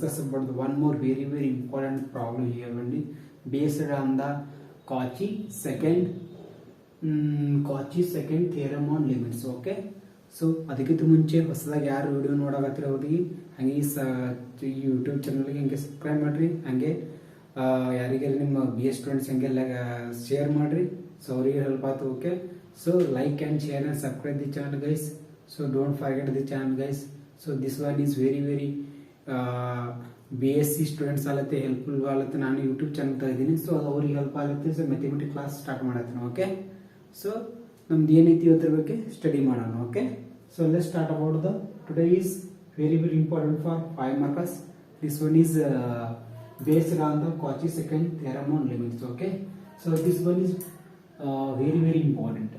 discuss about the one more very important problem here only based on the Cauchy second theorem on limits. Okay, so ಅದಕ್ಕಿಂತ ಮುಂಚೆ ಹೊಸದಾಗಿ ಯಾರು video ನೋಡಕತ್ತಿರ ಅವ್ರಿಗೆ ಹಾಗೆ YouTube ಚಾನಲ್ಗೆ ಹಂಗೆ ಸಬ್ಸ್ಕ್ರೈಬ್ ಮಾಡ್ರಿ, ಹಾಗೆ ಯಾರಿಗೆಲ್ಲ ನಿಮ್ಮ ಬಿ ಎಸ್ ಸ್ಟೂಡೆಂಟ್ಸ್ ಹಂಗೆಲ್ಲ ಶೇರ್ ಮಾಡ್ರಿ, ಸೊ ಅವರಿಗೆ ಹೆಲ್ಪ್ ಆಯ್ತು. Okay, so like and share and subscribe the channel guys. So don't forget the channel guys. So this one is very B S C students ಆಲತ್ತೆ helpful ಆಲತ್ತೆ. ನಾನು YouTube channel ತೆಗೆದೀನಿ, so ಅದು ಅವ್ರಿಗೆ help ಆಗುತ್ತೆ. So mathematic class start ಮಾಡತ್ತೀನಿ. Okay, so ನಮ್ದು ಏನೈತಿ ಇವತ್ತರ ಬಗ್ಗೆ ಸ್ಟಡಿ ಮಾಡೋಣ. Okay, so let's start about the today is very important for 5 markers. This one is based on the Cauchy second theorem on limits. Okay, so this one is very important.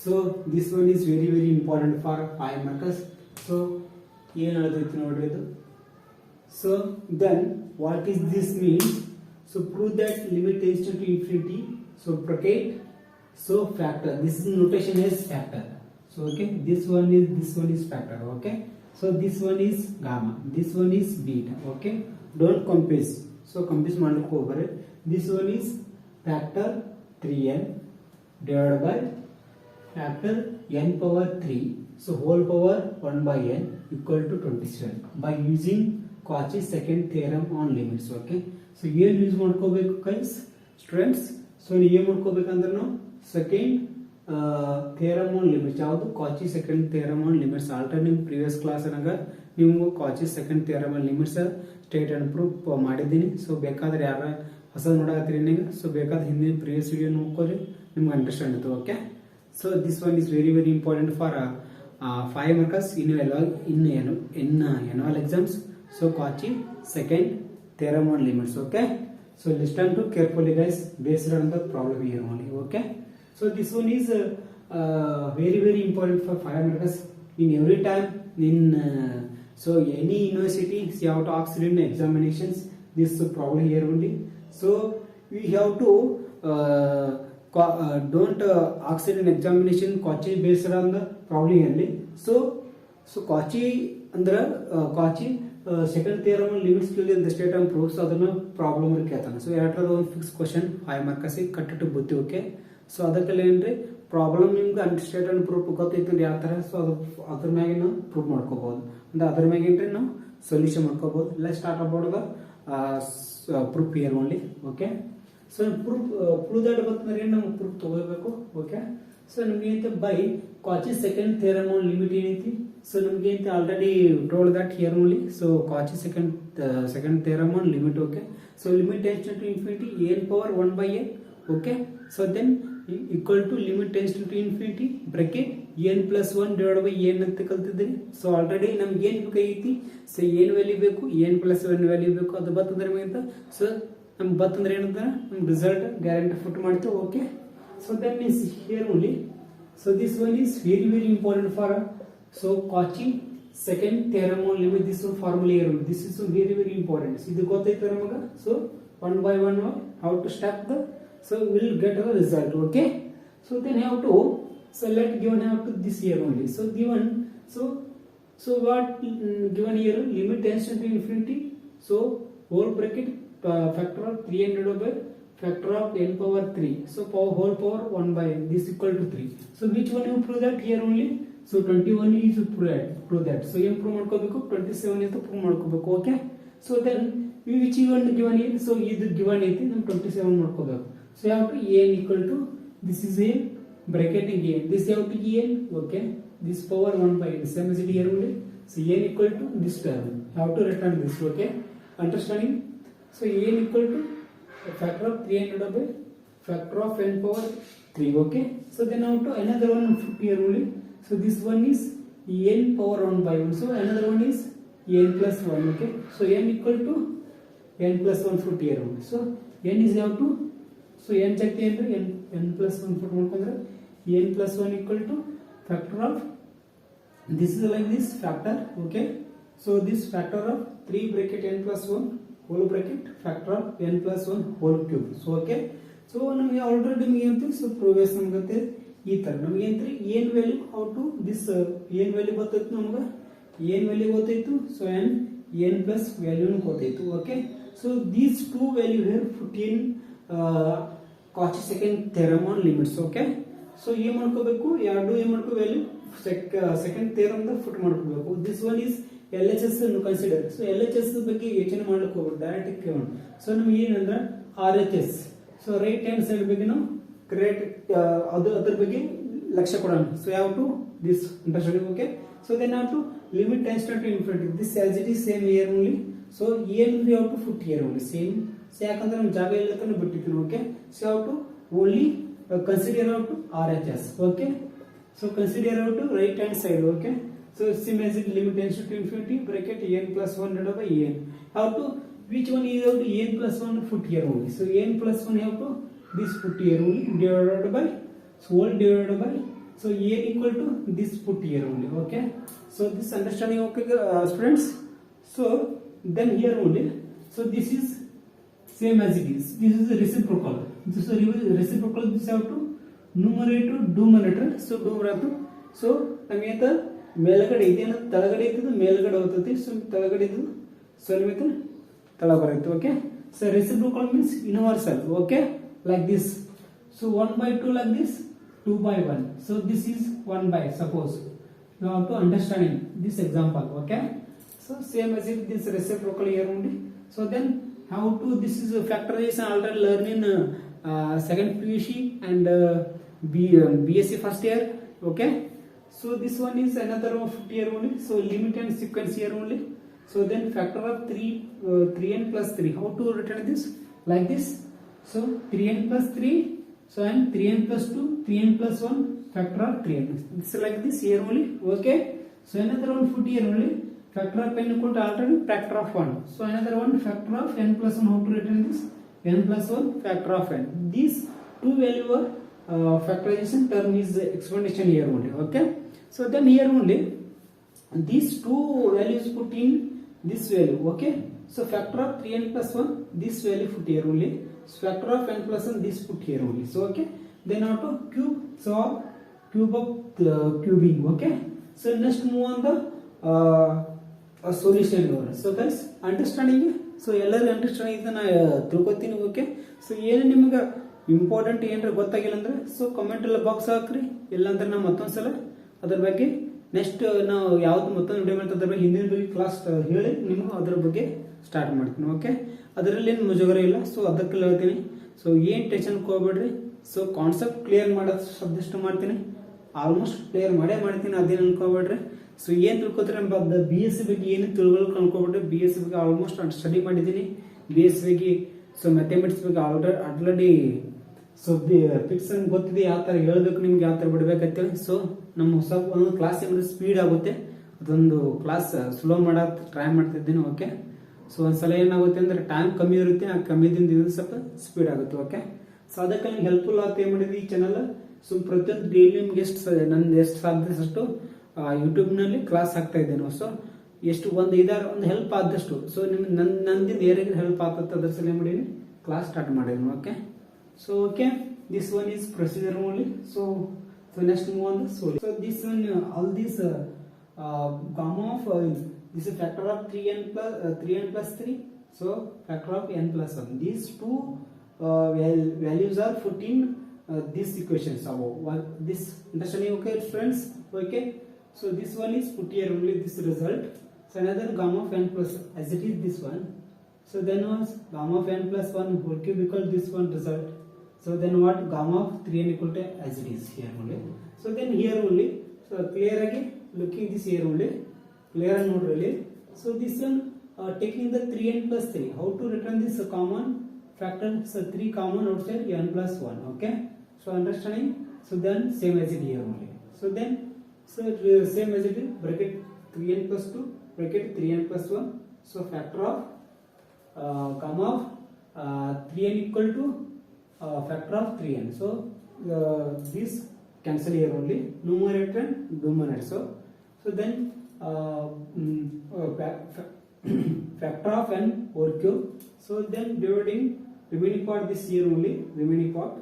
So this one is very important for 5 markers. So ಏನು ಹೇಳ್ತೈತಿ ನೋಡ್ರಿ ಇದು. So then what is this means? So prove that limit tends to infinity. So bracket, so factor, this is notation is factor. So okay, this one is factor. Okay, so this one is gamma, this one is beta. Okay, don't compare. So compare ಮಾಡ್ಲಿಕ್ಕೆ ಹೋಗ್ಬಾರೆ. This one is factor 3n divided by factor n power 3, so whole power 1 by n equal to 27 by using Cauchy second theorem on limits. Okay, so ಏನು use ಮಾಡ್ಕೋಬೇಕು guys students? So ಏನು ಮಾಡ್ಕೋಬೇಕಂದ್ರೆ ನಾವು second theorem on limits, ಯಾವುದು Cauchy second theorem on limits. Already ನಿಮ್ಮ previous class ಅನ್ನಾಗ ನೀವು Cauchy second theorem on limits state and proof ಮಾಡಿದ್ದೀನಿ. So ಬೇಕಾದ್ರೆ ಯಾರ ಹೊಸ ನೋಡಕತ್ತೀರಿ ನೀವು, ಸೊ ಬೇಕಾದ್ರೆ ಹಿಂದಿನ ಪ್ರೀವಿಯಸ್ ವಿಡಿಯೋ ನೋಡ್ಕೊಳ್ಳಿ, ನಿಮ್ಗೆ ಅಂಡರ್ಸ್ಟ್ಯಾಂಡ್ ಆಯ್ತು. Okay, so this one is very important for 5 markers in annual exams. So Cauchy second theorem on limits. Okay, so listen to carefully guys based on the problem here only. Okay, so this one is very important for 5 markers in every time in so any university you have to ask in examinations this problem here only. So we have to don't ask in examination Cauchy based on the problem only. So Cauchy ಅಂದ್ರೆ Cauchy second theorem limits ಕೇಳಿದ state and proofs ಅದನ್ನ problem ಕೇಳ್ತಾನೆ. So ಎರಡರದ ಒಂದು fix question 5 markers ಕಟ್ಟಿಟ್ಟು ಬುತ್ತಿ. Okay, so ಅದಕ್ಕೆಲ್ಲ ಏನ್ರಿ problem ನಿಮ್ಗೆ state and proof ಗೊತ್ತೈತಿ ಯಾವ ತರ, ಸೊ ಅದ್ರ ಮ್ಯಾಗೆ ನಾವು ಪ್ರೂವ್ ಮಾಡ್ಕೋಬಹುದು, ಅಂದ್ರೆ ಅದ್ರ ಮ್ಯಾಗ ಏನ್ರಿ ನಾವು ಸೊಲ್ಯೂಷನ್ ಮಾಡ್ಕೋಬಹುದು. Let's start about the proof here only. Okay, so prove that ಬಂತಂದ್ರೆ ಏನು ನಾವು ಪ್ರೂಫ್ ತಗೋಬೇಕು. ಓಕೆ, ಸೊ ನಮ್ಗೆ ಏನಂತ by Cauchy second theorem on limit ಏನೈತಿ. ಸೊ ನಮ್ಗೆ ಅಂತ already told that here only. So Cauchy second theorem on limit. Okay, so limit tends to infinity n power 1 by n. Okay, so then equal to limit tends to infinity bracket n plus 1 divided by n ಅಂತ ಕಲ್ತಿದ್ರಿ. So already ನಮ್ಗೆ ಏನ್ ಬೇಕಾಗೈತಿ, so ಏನ್ value ಬೇಕು, n plus 1 value ಬೇಕು. ಅದು ಬತ್ತಂದ್ರೆ ನಮಗೆ so ನಮ್ಗೆ ಬತ್ತಂದ್ರೆ ಏನಂತ ನಮ್ ರಿಸಲ್ಟ್ ಗ್ಯಾರಂಟಿ ಫುಟ್ ಮಾಡ್ತೀವಿ. Okay, so that means here only. So this one is very important for so Cauchy second theorem on limit. This one formula here only. This is very important. ಇದು ಗೊತ್ತೈತೆ ನಮಗೆ. So 1 by 1 how to step the, so we'll get a result. Okay, so then have to select given have to this here only. So given so what given here limit tends to infinity, so whole bracket factor of 300 by factor of n power 3, so whole power 1 by n, this equal to 3. So which one you prove that here only? So 21 is prove that. So ಏನು prove ಮಾಡ್ಕೋಬೇಕು, 27 is prove ಮಾಡ್ಕೋಬೇಕು. Okay, so then which even given ಇದೆ, so ಇದು given ಐತಿ, ನಮ್ 27 ಮಾಡ್ಕೋಬೇಕು. So ಯಾವ to n equal to this is a bracketing n, this ಯಾವ to n. Okay, this power 1 by n, same as it here only. So n equal to this term, how to return this. Okay, understanding? So n equal to factor of 300 by factor of n power 3. Okay, so then now to another one here only. So this one is n power 1 by 1, so another one is n plus 1. Okay, so n equal to n plus 1 foot here only. So n is how to, so n check the n plus 1 foot ಮಾಡ್ಕೊಂಡ್ರೆ n plus 1 equal to factor of, this is like this factor. Okay, so this factor of 3 bracket n plus 1 whole bracket factor of n plus 1 whole cube. So okay, so ನಮಗೆ already ನಿಮಗೆ ಅಂತ so progress ನಮಗೆ ಈ ತರ ನಮಗೆ ಏನ್ರಿ ಏನ್ value how to this ಏನ್ ವ್ಯಾಲ್ಯೂ ಬರ್ತೈತಿ ನಮಗೆ n value ಗೊತ್ತಾಯ್ತು. So and n plus value ಗೊತ್ತಾಯ್ತು. Okay, so these two value here put in Cauchy second theorem on limits. Okay, so ಏನು ಮಾಡ್ಕೋಬೇಕು, ಎರಡು ಏನು ಮಾಡ್ಕೋ value second theorem the foot ಮಾಡ್ಕೋಬೇಕು. ದಿಸ್ ಒನ್ ಇಸ್ LHS ಅನ್ನು consider. So LHS ಬಗ್ಗೆ ಯೋಚನೆ ಮಾಡ್ಲಿಕ್ಕೆ ಹೋಗ್ಬಿಟ್ಟು ಡೈರೆಕ್ಟ್ ಕೇಳೋಣ. ಸೊ ನಮ್ಗೆ ಏನಂದ್ರೆ RHS, so right hand side ಬಗ್ಗೆ ನಾವು ಕ್ರಿಯೇಟ್ ಅದ್ರ ಬಗ್ಗೆ ಲಕ್ಷ್ಯ ಕೊಡೋಣ. ಸೊ ಯಾವ to this understanding. Okay, so then how to limit tends to infinity, this as it is same here only. So here we have to put here only same. So ಯಾಕಂದ್ರೆ ನಮ್ಮ ಜಾಗ ಇಲ್ಲ ಅಂತ ಬಿಟ್ಟಿದ್ದೀನಿ. Okay, so how to only consider how to RHS. Okay, so consider how to right hand side. Okay, so same as it limit tends to infinity bracket n plus 1 divided by n. How to, which one is how to n plus 1 put here only. So n plus 1 have to this put here only divided by, so whole divided by, so n equal to this put here only. Okay, so this understanding. Okay, students. So then here only, so this is same as it is, this is a reciprocal. This is a reciprocal. This have to numerator denominator. So numerator, so ನಮಗೆ ಮೇಲ್ಗಡೆ ಇದೇನು ತಳಗಡೆ ಇದ್ದು ಮೇಲ್ಗಡೆ ಹೋಗ್ತೈತಿ. So ತಳಗಡೆ ಇದ್ದು ಸ್ವಲ್ಪ ತಳ ಬರುತ್ತೆ. Okay, so reciprocal means universal. Okay, like this. So 1/2 like this, 2/1. So this is 1 by, suppose you have to understanding this example. Okay, so same as if this reciprocal here only. So then how to, this is a factorization already learn in second PUC and BSc first year. Okay, so this one is another of here only. So limit and sequence here only. So then factor of 3n plus 3. How to return this? Like this. So 3n plus 3. So and 3n plus 2, 3n plus 1, factor of 3n. This is like this here only. Okay, so another one put here only. Factor of n equal to already factor of 1. So another one factor of n plus 1. How to return this? n plus 1 factor of n. These two value are factorization term is explanation here only. Okay, so then here only these two values put in this value. Okay, so factor of 3n plus 1, this value put here only. So factor of n plus 1, this put here only. So okay, then how to cube, so cube of cubing. Okay, so next move on the solution over. So guys, understanding, so ಎಲ್ಲರೂ understanding ಇದನ್ನ ತಿಳ್ಕೊತೀನಿ. Okay, so ಏನು ನಿಮಗೆ important ಏನಾರ ಗೊತ್ತಾಗಿಲ್ಲ ಅಂದ್ರೆ so comment ಎಲ್ಲ box ಹಾಕ್ರಿ. ಇಲ್ಲಾಂದ್ರೆ ನಾವು ಮತ್ತೊಂದ್ಸಲ ಅದ್ರ ಬಗ್ಗೆ ನೆಕ್ಸ್ಟ್ ನಾವು ಯಾವ್ದು ಮತ್ತೊಂದು ವಿಡಿಯೋ ಮಾಡ್ತಾ ಅದ್ರ ಬಗ್ಗೆ ಹಿಂದಿನ ಬಗ್ಗೆ ಕ್ಲಾಸ್ ಹೇಳಿ ನಿಮ್ಗೆ ಅದ್ರ ಬಗ್ಗೆ ಸ್ಟಾರ್ಟ್ ಮಾಡ್ತೀನಿ. ಓಕೆ, ಅದರಲ್ಲಿ ಏನು ಮುಜುಗರ ಇಲ್ಲ. ಸೊ ಅದಕ್ಕೆ ಹೇಳ್ತೀನಿ. ಸೊ ಏನು ಟೆನ್ಷನ್ ಹೋಗ್ಬೇಡ್ರಿ. ಸೊ ಕಾನ್ಸೆಪ್ಟ್ ಕ್ಲಿಯರ್ ಮಾಡೋದು ಸಬ್ಜೆಕ್ಟ್ ಮಾಡ್ತೀನಿ, ಆಲ್ಮೋಸ್ಟ್ ಕ್ಲಿಯರ್ ಮಾಡ್ತೀನಿ, ಅದೇನು ಅನ್ಕೋಬೇಡ್ರಿ. ಸೊ ಏನು ತಿಳ್ಕೊತಾರೆ BSc ಬಗ್ಗೆ ಏನು ತಿಳ್ಕೊಳಕ್ ಅನ್ಕೋಬಿಟ್ರೆ BSc ಬಗ್ಗೆ ಆಲ್ಮೋಸ್ಟ್ ಸ್ಟಡಿ ಮಾಡಿದ್ದೀನಿ. BSc ಬಗ್ಗೆ ಸೊ ಮ್ಯಾಥಮೆಟಿಕ್ಸ್ ಬಗ್ಗೆ ಆಲ್ರೆಡಿ ಸೊ ಫಿಕ್ಸ್ ಅಂತ ಗೊತ್ತಿದೆ, ಯಾವ ಥರ ಹೇಳ್ಬೇಕು ನಿಮ್ಗೆ, ಯಾವ ಥರ ಬಿಡ್ಬೇಕಂತೇಳಿ. ಸೊ ನಮ್ಮ ಹೊಸ ಒಂದು ಕ್ಲಾಸ್ ಏನಾದ್ರು ಸ್ಪೀಡ್ ಆಗುತ್ತೆ, ಅದೊಂದು ಕ್ಲಾಸ್ ಸ್ಲೋ ಮಾಡೋಕೆ ಟ್ರೈ ಮಾಡ್ತಿದ್ದೀನಿ. ಓಕೆ, ಸೊ ಒಂದ್ಸಲ ಏನಾಗುತ್ತೆ ಅಂದ್ರೆ ಟೈಮ್ ಕಮ್ಮಿ ಇರುತ್ತೆ, ಆ ಕಮ್ಮಿದಿಂದ ಇದು ಸ್ವಲ್ಪ ಸ್ಪೀಡ್ ಆಗುತ್ತೆ. ಓಕೆ, ಸೊ ಅದಕ್ಕೆ ನಿಮ್ಗೆ ಹೆಲ್ಪ್ಫುಲ್ ಆಗುತ್ತೆ ಏನ್ ಮಾಡಿದ್ವಿ ಈ ಚಾನಲ್. ಸೊ ಪ್ರತಿಯೊಂದು ಡೈಲಿ ನಿಮ್ಗೆ ನಂದು ಎಷ್ಟು ಸಾಧ್ಯ ಅಷ್ಟು ಯೂಟ್ಯೂಬ್ನಲ್ಲಿ ಕ್ಲಾಸ್ ಹಾಕ್ತಾ ಇದ್ದೇನೆ. ಸೊ ಎಷ್ಟು ಒಂದು ಹೆಲ್ಪ್ ಆದಷ್ಟು, ಸೊ ನಿಮ್ಗೆ ನಂದಿಂದ ಏನಾದ್ರು ಹೆಲ್ಪ್ ಆಗ್ತದೆ ಅದ್ರ ಸಲ ಏನ್ ಮಾಡೀನಿ ಕ್ಲಾಸ್ ಸ್ಟಾರ್ಟ್ ಮಾಡೀನಿ. Okay, so okay, this one is procedure only. So next move on the solution. So this one all this gamma of this is factor of 3n plus 3. So factor of n plus 1. These two values are put in this equations above. This understanding? Okay friends. Okay, so this one is put here only, this result. So another gamma of n plus, as it is this one. So then was gamma of n plus 1 whole cube equal this one result. So then what, gamma of 3n equal to as it is here only. So then here only, so clear again looking this here only, clear and note really. So this one taking the 3n plus 3, how to return this common factor? So 3 common outside, n plus 1. Okay, so understanding. So then same as it here only. So then same as it is, bracket 3n plus 2 bracket 3n plus 1. So factor of gamma of 3n equal to factor of 3n. So this cancel here only, numerator and denominator. So then factor of n whole cube. So then dividing remaining part this here only, remaining part.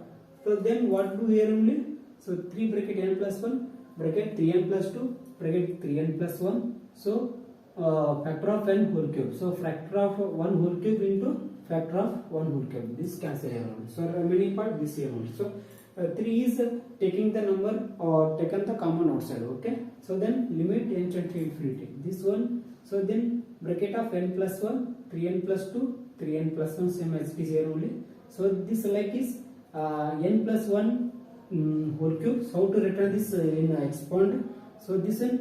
So then what do here only? So 3 bracket n plus 1 bracket 3n plus 2 bracket 3n plus 1. So factor of n whole cube. So factor of 1 whole cube into factor of 1 whole cube. This cancel here only. So remaining part this here only. So 3 is taking the number or taken the common outside. Okay. So then limit n to infinity. This one. So then bracket of n plus 1, 3n plus 2, 3n plus 1 same as it is here only. So this like is n plus 1 whole cube. So how to return this in expand? So this one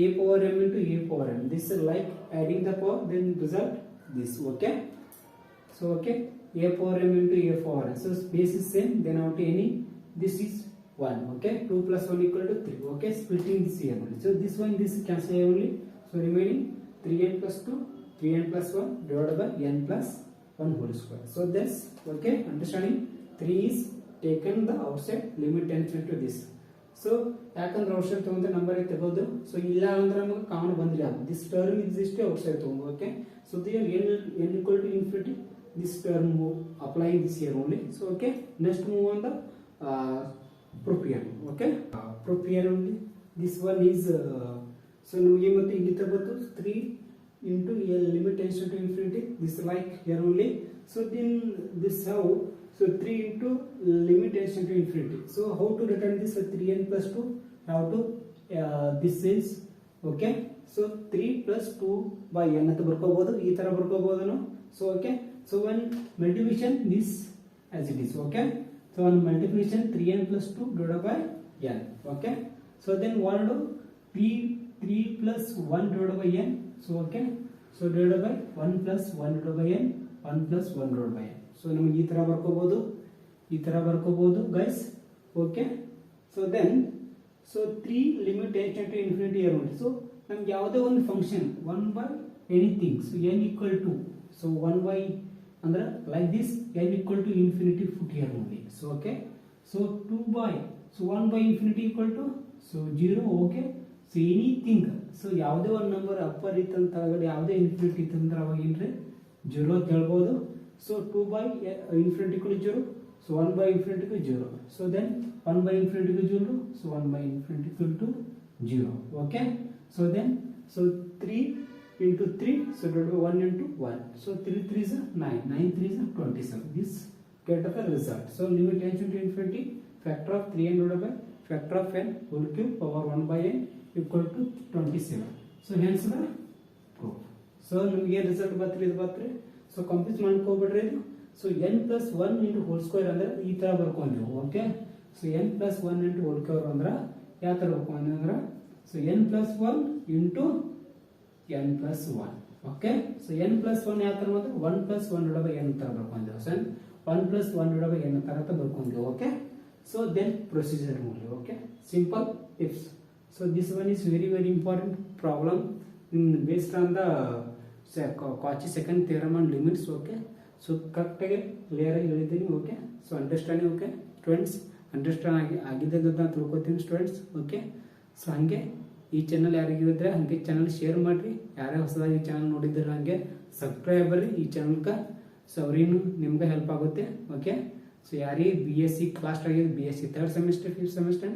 a power m into a power m. This is like adding the power, then result this. Okay. So okay, a power m into a power m. So base is same. Then out any this is 1. Okay, 2 plus 1 equal to 3. Okay, splitting this here only. So this one this cancel here only. So remaining 3n plus 2, 3n plus 1 divided by n plus 1 whole square. So that's okay. Understanding? 3 is taken the outside, limit n to this. So ಯಾಕಂದ್ರೆ outside ತಗೊಂಡ್ರೆ number ತಗೋದು. So ಇಲ್ಲ ಅಂದ್ರೆ ನಮಗೆ common ಬಂದಿಲ್ಲ. This term is outside ತಗೊಂಡು. Okay. So there n equal to infinity. This term applying this here only. So okay. Next move on the proof here. Okay. Proof here only. This one is so ನಮಗೆ ಮತ್ತೆ ಇಲ್ಲಿ ತಗೋದು 3 into a limit tends to infinity. This like here only. So then this how. So 3 into limit tends to infinity. So how to return this 3n plus 2? How to this is okay. So 3 plus 2 by n ಅಂತ ಬರ್ಕೋಬಹುದು. ಈ ತರ ಬರ್ಕೋಬಹುದು ನಾವು. So okay. So when multiplication this as it is. Okay. So on multiplication 3n plus 2 divided by n. Okay. So then what do 3 plus 1 divided by n. So okay. So divided by 1 plus 1 divided by n. 1 plus 1 divided by n. So ನಮಗೆ ಈ ತರ ಬರ್ಕೋಬಹುದು guys. Okay. So then so 3 limit tends to infinity here only. So ನಮಗೆ ಯಾವುದೇ ಒಂದು function 1 by anything. So n equal to so 1 by ಅಂದ್ರೆ like this n equal to infinity put here only. So okay. So 2 by so 1 by infinity equal to so 0. Okay. So anything so ಯಾವುದೇ ಒಂದು number upper ಇತ್ತಂತ ತಳಗಡೆ ಯಾವುದೇ infinity ಇತ್ತಂದ್ರೆ ಅವಾಗ ಏನ್ರಿ 0 ಅಂತ ಹೇಳ್ಬೋದು. So 2 by infinity equal to 0. So 1 by infinity equal to 0. So then 1 by infinity equal to 0. So 1 by infinity equal to 0. Okay. So then so 3 into 3. So 1 into 1. So 3 3 is 9. 9 3 is 27. This get the result. So limit tends to infinity. Factor of 3n divided by factor of n whole cube power 1 by n equal to 27. So hence the proof. So ನಮಗೆ result ಬರ್ತ್ರಿ. So ಕಂಪ್ಯೂಸ್ ಮಾಡ್ಕೋಬಿಡ್ರಿ ಇದು. So n plus 1 into whole square ಅಂದ್ರೆ ಈ ತರ ಬರ್ಕೊಂಡ್ವಿ. Okay. So n plus 1 into whole square ಅಂದ್ರೆ ಯಾವ ತರ ಬರ್ಕೊಂಡ್ವಿ ಅಂದ್ರೆ so n plus 1 into n plus 1. Okay. So n plus 1 ಯಾವ ತರ ಅಂದ್ರೆ 1 plus 1 divided by n ತರ ಬರ್ಕೊಂಡ್ವಿ. So 1 plus 1 divided by n ತರ ಬರ್ಕೊಂಡ್ವಿ. Okay. So then procedure only. Okay. Simple ifs. So this one is very important problem based on the Cauchy second theorem and limits. Okay. So correct clear ಆಗಿ ಹೇಳಿದ್ದೀನಿ. Okay. So understanding. Okay students understand ಆಗಿದೆ ಅಂತ ತಿಳ್ಕೊತೀನಿ students. Okay. So ಹಾಗೆ ಈ channel ಯಾರಿಗಿದ್ರೆ ಹಾಗೆ channel share ಮಾಡಿರಿ. ಯಾರೇ ಹೊಸದಾಗಿ ಈ ಚಾನಲ್ ನೋಡಿದ್ರೆ ಹಾಗೆ ಸಬ್ಸ್ಕ್ರೈಬ್ ಬರ್ರಿ ಈ ಚಾನಲ್ಗೆ. ಸೊ ಅವ್ರಿಗೂ ನಿಮ್ಗೆ ಹೆಲ್ಪ್ ಆಗುತ್ತೆ. ಓಕೆ. ಸೊ ಯಾರಿಗೆ BSc ಕ್ಲಾಸ್ ಆಗಿದೆ BSc 3rd semester 5th semester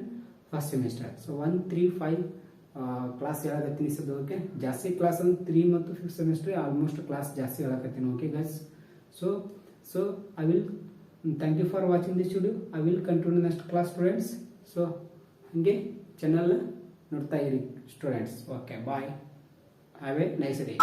1st semester so 1 3 5 class ಹೇಳಕತ್ತೀನಿ ಸದ್. ಓಕೆ. ಜಾಸ್ತಿ ಕ್ಲಾಸ್ ಅಂದ್ರೆ 3 ಮತ್ತು 5th ಸೆಮಿಸ್ಟರ್ ಆಲ್ಮೋಸ್ಟ್ ಕ್ಲಾಸ್ ಜಾಸ್ತಿ ಹೇಳಕತ್ತೀನಿ. Okay guys. So I will thank you for watching this video. I will continue next class students. So ಹಾಗೆ channel ನೋಡ್ತಾ ಇರಿ students. Okay bye. Have a nice day.